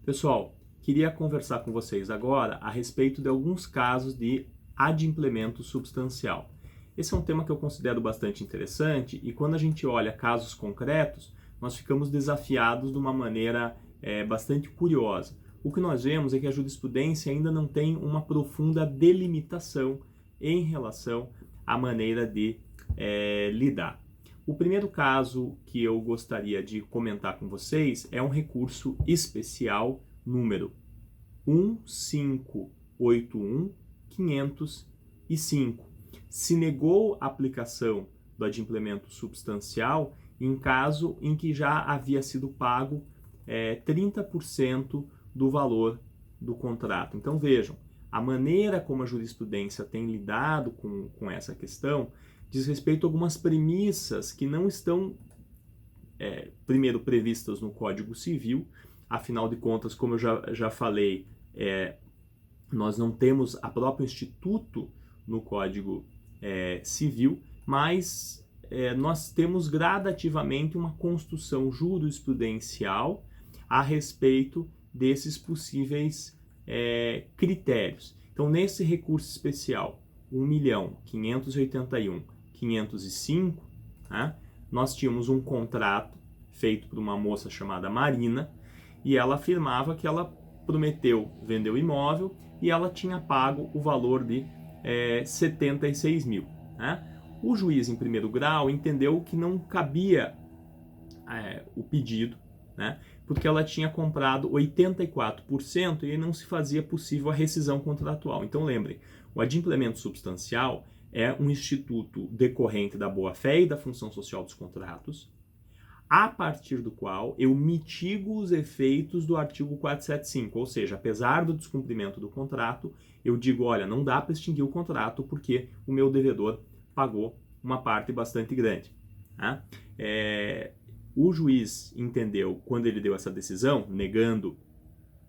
Pessoal, queria conversar com vocês agora a respeito de alguns casos de adimplemento substancial. Esse é um tema que eu considero bastante interessante e quando a gente olha casos concretos, nós ficamos desafiados de uma maneira bastante curiosa. O que nós vemos é que a jurisprudência ainda não tem uma profunda delimitação em relação à maneira de lidar. O primeiro caso que eu gostaria de comentar com vocês é um recurso especial número 1581505. Se negou a aplicação do adimplemento substancial em caso em que já havia sido pago 30% do valor do contrato. Então vejam, a maneira como a jurisprudência tem lidado com essa questão diz respeito a algumas premissas que não estão, primeiro, previstas no Código Civil. Afinal de contas, como eu já falei, nós não temos a próprio instituto no Código Civil, mas nós temos gradativamente uma construção jurisprudencial a respeito desses possíveis critérios. Então, nesse recurso especial 1.581.505, né, nós tínhamos um contrato feito por uma moça chamada Marina e ela afirmava que ela prometeu vender o imóvel e ela tinha pago o valor de 76 mil. Né? O juiz em primeiro grau entendeu que não cabia o pedido, né, porque ela tinha comprado 84% e não se fazia possível a rescisão contratual. Então lembrem, o adimplemento substancial é um instituto decorrente da boa-fé e da função social dos contratos, a partir do qual eu mitigo os efeitos do artigo 475, ou seja, apesar do descumprimento do contrato, eu digo, olha, não dá para extinguir o contrato porque o meu devedor pagou uma parte bastante grande. Né? O juiz entendeu, quando ele deu essa decisão, negando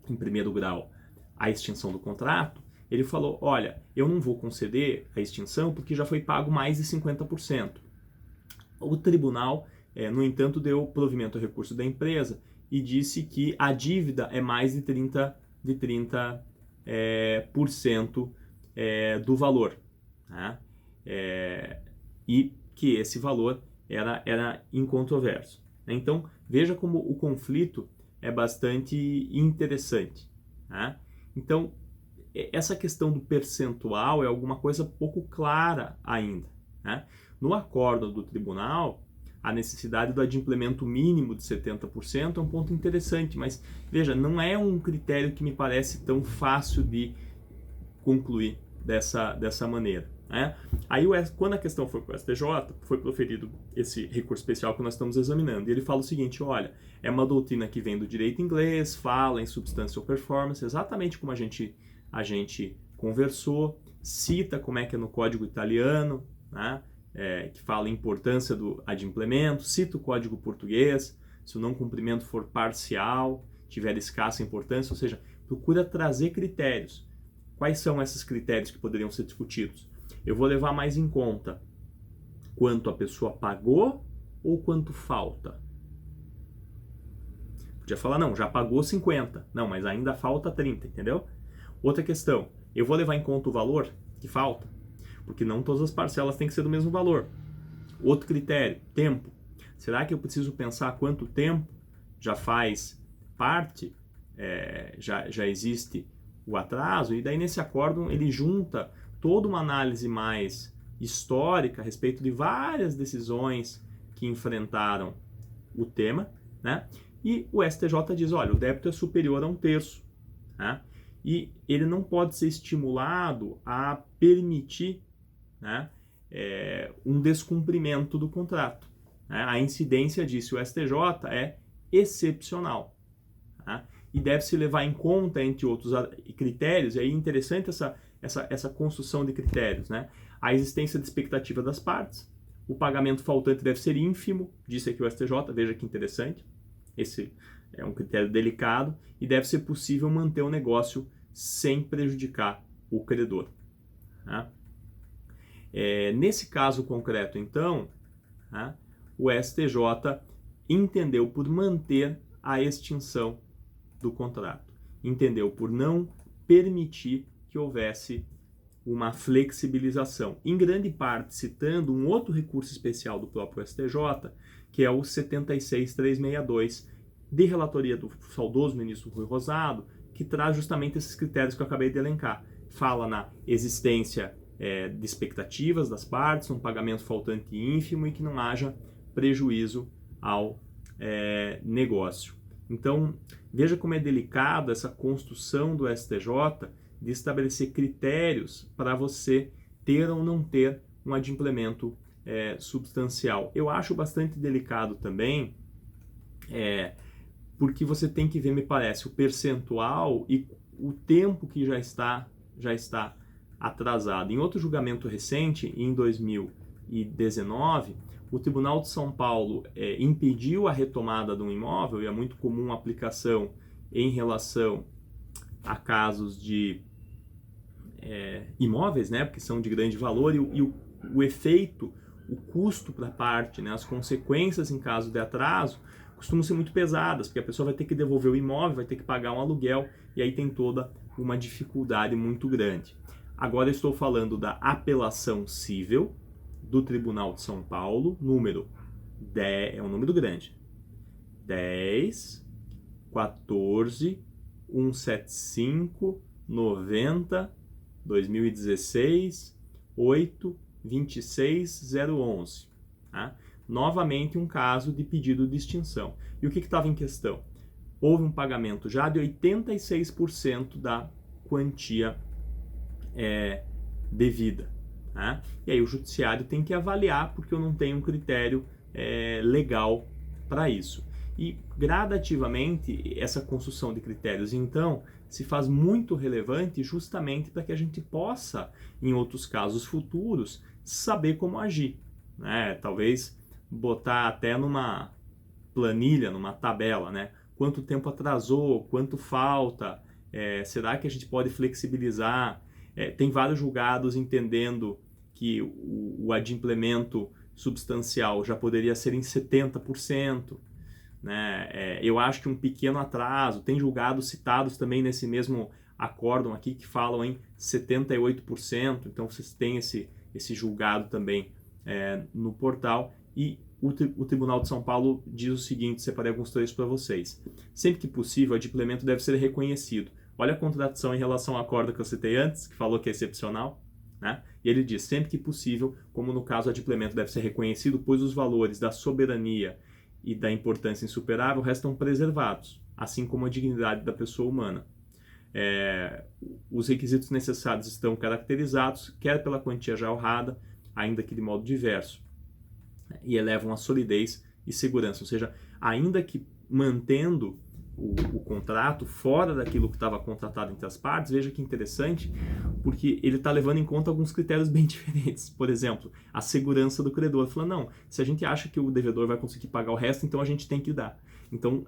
em primeiro grau a extinção do contrato, ele falou, olha, eu não vou conceder a extinção porque já foi pago mais de 50%. O tribunal, no entanto, deu provimento ao recurso da empresa e disse que a dívida é mais de 30% do valor. Né? E que esse valor era incontroverso. Então, veja como o conflito é bastante interessante. Né? Então, essa questão do percentual é alguma coisa pouco clara ainda. Né? No acórdão do tribunal, a necessidade do adimplemento mínimo de 70% é um ponto interessante, mas veja, não é um critério que me parece tão fácil de concluir dessa maneira. Né? Aí, quando a questão foi para o STJ, foi proferido esse recurso especial que nós estamos examinando. E ele fala o seguinte, olha, é uma doutrina que vem do direito inglês, fala em substantial performance, exatamente como a gente conversou, cita como é que é no Código Italiano, né? Que fala a importância do adimplemento, cita o Código Português, se o não cumprimento for parcial, tiver escassa importância, ou seja, procura trazer critérios. Quais são esses critérios que poderiam ser discutidos? Eu vou levar mais em conta quanto a pessoa pagou ou quanto falta. Podia falar, não, já pagou 50. Não, mas ainda falta 30, entendeu? Outra questão, eu vou levar em conta o valor que falta, porque não todas as parcelas têm que ser do mesmo valor. Outro critério, tempo. Será que eu preciso pensar quanto tempo já faz parte, já existe o atraso? E daí nesse acórdão ele junta toda uma análise mais histórica a respeito de várias decisões que enfrentaram o tema, né? E o STJ diz, olha, o débito é superior a 1/3, né? E ele não pode ser estimulado a permitir, né, um descumprimento do contrato. Né? A incidência disso, o STJ, é excepcional. Né? E deve-se levar em conta, entre outros critérios, e aí é interessante essa construção de critérios, né? A existência de expectativa das partes, o pagamento faltante deve ser ínfimo, disse aqui o STJ, veja que interessante, esse é um critério delicado, e deve ser possível manter o negócio sem prejudicar o credor. Né? Nesse caso concreto, então, né, o STJ entendeu por manter a extinção do contrato. Entendeu? Por não permitir que houvesse uma flexibilização. Em grande parte citando um outro recurso especial do próprio STJ, que é o 76362, de relatoria do saudoso ministro Rui Rosado, que traz justamente esses critérios que eu acabei de elencar. Fala na existência de expectativas das partes, um pagamento faltante ínfimo e que não haja prejuízo ao negócio. Então, veja como é delicada essa construção do STJ de estabelecer critérios para você ter ou não ter um adimplemento substancial. Eu acho bastante delicado também, porque você tem que ver, me parece, o percentual e o tempo que já está atrasado. Em outro julgamento recente, em 2019, o Tribunal de São Paulo impediu a retomada de um imóvel, e é muito comum a aplicação em relação a casos de imóveis, né, porque são de grande valor, e o efeito, o custo para a parte, né, as consequências em caso de atraso, costumam ser muito pesadas, porque a pessoa vai ter que devolver o imóvel, vai ter que pagar um aluguel, e aí tem toda uma dificuldade muito grande. Agora eu estou falando da apelação cível do Tribunal de São Paulo, número 10, é um número grande, 10, 14, 175, 90, 2016, 8, 26, 011. Tá? Novamente um caso de pedido de extinção. E o que estava em questão? Houve um pagamento já de 86% da quantia devida. Tá? E aí o judiciário tem que avaliar, porque eu não tenho um critério legal para isso. E gradativamente essa construção de critérios, então, se faz muito relevante justamente para que a gente possa, em outros casos futuros, saber como agir. Né? Talvez botar até numa planilha, numa tabela, né? Quanto tempo atrasou, quanto falta, será que a gente pode flexibilizar? Tem vários julgados entendendo que o adimplemento substancial já poderia ser em 70%. Né? Eu acho que um pequeno atraso, tem julgados citados também nesse mesmo acórdão aqui que falam em 78%, então vocês têm esse julgado também no portal. E o Tribunal de São Paulo diz o seguinte, separei alguns trechos para vocês. Sempre que possível, o adimplemento deve ser reconhecido. Olha a contradição em relação ao acórdão que eu citei antes, que falou que é excepcional. Né? E ele diz, sempre que possível, como no caso o adimplemento deve ser reconhecido, pois os valores da soberania e da importância insuperável restam preservados, assim como a dignidade da pessoa humana. Os requisitos necessários estão caracterizados, quer pela quantia já honrada, ainda que de modo diverso, e elevam a solidez e segurança, ou seja, ainda que mantendo o contrato fora daquilo que estava contratado entre as partes, veja que interessante, porque ele está levando em conta alguns critérios bem diferentes. Por exemplo, a segurança do credor. Falando, não, se a gente acha que o devedor vai conseguir pagar o resto, então a gente tem que dar. Então,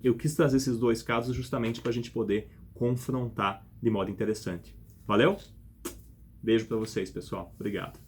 eu quis trazer esses dois casos justamente para a gente poder confrontar de modo interessante. Valeu? Beijo para vocês, pessoal. Obrigado.